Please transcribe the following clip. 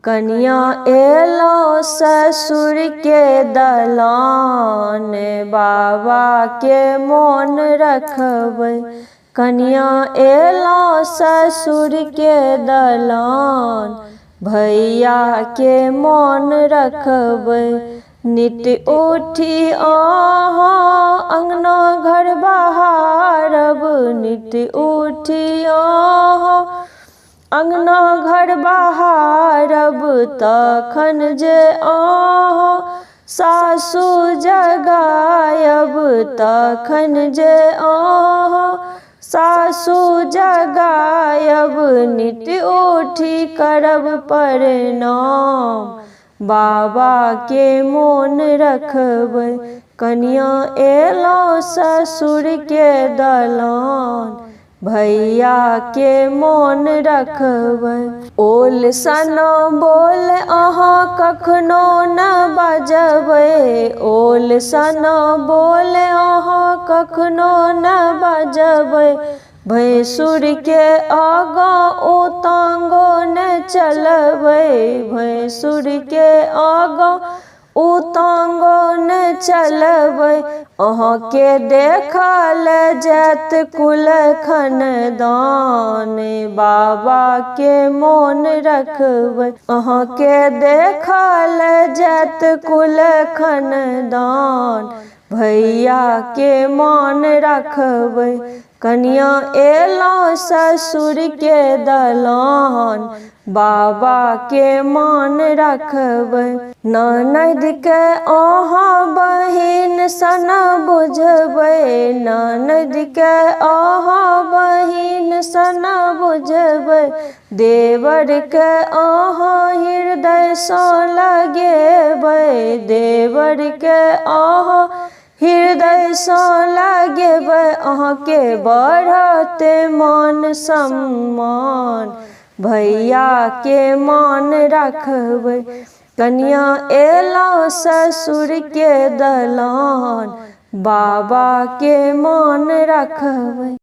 कनिया एलो ससुर के दलान, बाबा के मोन रखबै। कनिया एलो ससुर के दलान, भैया के मोन रखबै। नित उठी अहाँ अंगना घर बहारब, नित उठी अहाँ अंगना घर बहारब। तखन जे अहाँ सासु जगायब, तखन जे अहाँ सासु जगायब। नित उठी करब प्रणाम, बाबा के मोन रखबै। कनिया एलो ससुर के दलान, भैया के मोन रखबै। ओल सन बोल अहाँ कखनो न बजबै, ओल सन बोल अहाँ कखनो न बजबै। भैंसुर के आगाँ उतांगो न चलबै, भैंसुर के आगाँ उतांगो न चलबै। अहाँ के देखल जात कुल खानदान, बाबा के मोन रखबै। अहाँ के देखल जात कुल खानदान, भैया के मान रखबै। कनिया एलो ससुर के दलान, बाबा के मान रखबै। ननद के अहाँ बहिन सन बुझबै, ननद के अहाँ बहिन सन बुझबै। देवर के अहाँ हृदय सँ लगेबै, देवर के अहाँ हृदय सँ लगेबै। अहाँ के बढ़त मान सम्मान, भैया के मान रखबै। कनिया एलो ससुर के दलान, बाबा के मान रखबै।